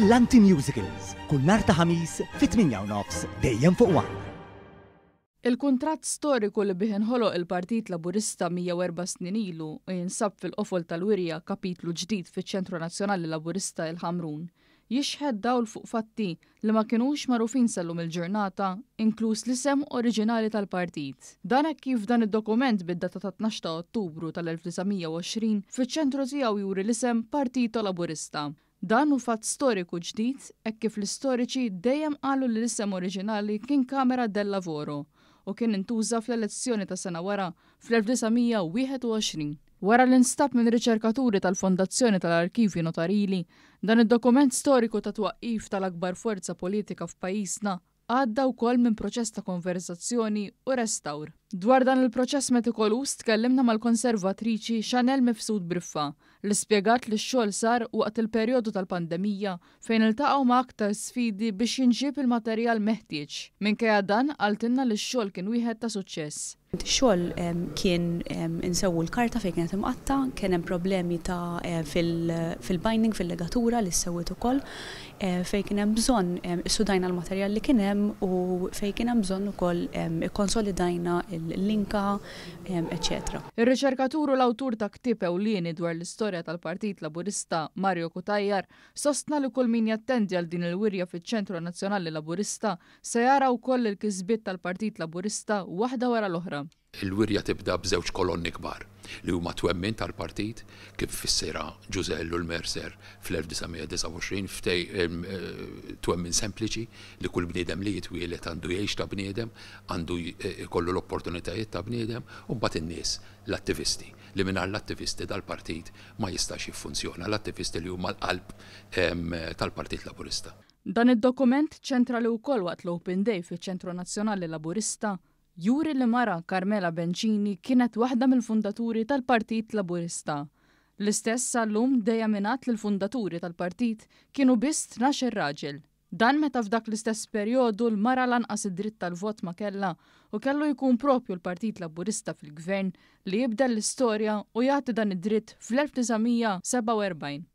Brillanti Musicals kull nhar ta' ħamis fit-8:30 dejjem fuq One. Il-kuntratt storiku li bih inħoloq il-Partit Laburista 104 snin ilu u jinsab fil-qofol tal-wirja kapitlu ġdid fiċ-Ċentru Nazzjonali Laburista il-Ħamrun jixħed dawl fuq fatti li ma kinux magħrufin sallum il-ġurnata, inkluż l-isem oriġinali tal-partit. Dan hekk kif dan id-dokument bid-data ta' 12 ta' Ottubru tal-1920 fiċ-ċentru tiegħu juri l-isem Partito Laburista. Dan hu fatt storiku ġdid hekk kif l-istoriċi dejjem qalu li l-isem oriġinali kien Kamera del Lavoro u kien intuża fl-elezzjoni ta' sena wara fl-1921. Wara l-instab minn riċerkaturi tal-Fondazzjoni tal-Arkivji Notarili, dan id-dokument storiku ta' twaqqif tal-akbar forza politika f'pajjiżna għadda wkoll minn proċess ta' konverzazzjoni u restawr. Dwar dan il-proċess metikolus tkellimna mal-konservatriċi Chanel Mifsud Briffa li spjegat li x-xogħol sar waqt il-perjodu tal-pandemija fejn iltaqgħu ma' aktar sfidi biex jinġib il-materjal meħtieġ. Minkejja dan qaltilna li x-xogħol kien wieħed ta' suċċess. Ix-xogħol kien insewwu l-karta fejn kienet imqatta, kien hemm problemi ta' fil-binding fil-legatura li ssewwet ukoll fejn kien hemm bżonn issudajna l-materjal li kien hemm u fejn kien hemm bżonn ukoll ikkonsolidajna l-linka, etc. Ir-riċerkatur u l-awtur ta' ktieb ewlieni dwar l-istorja tal-Partit Laburista Mario Kutajjar sostna li kull min jattendi għal din il-wirja fiċ-Ċentru Nazzjonali Laburista se jara wkoll il-kisbiet tal-Partit Laburista waħda wara l-oħra. Il-wirja tibda b'żewġ kolonni kbar li huma twemmin tal-partit kif fissira Ġużellu l-Mercer fl-1929 twemmin sempliċi li kull bniedem li jitwielet għandu jgħix ta' bniedem, għandu jkollu l-opportunitajiet ta' bniedem u mbagħad in-nies l-attivisti li mingħajr l-attivisti tal-partit ma jistax jiffunzjona, l-attivisti li huma l-qalb tal-Partit Laburista. Dan id-dokument ċentrali wkoll waqt l-Open Day fiċ-Ċentru Nazzjonali Laburista juri li mara Carmela Bencini kienet waħda mill-fundaturi tal-Partit Laburista. L-istess sal-lum dejjem ingħad li l-fundaturi tal-partit kienu biss 12 raġel. Dan meta f'dak l-istess perjodu l-mara lanqas id-dritt tal-vot ma kellha u kellu jkun propju l-Partit Laburista fil-Gvern li jibda l-istorja u jagħti dan id-dritt fl-1947.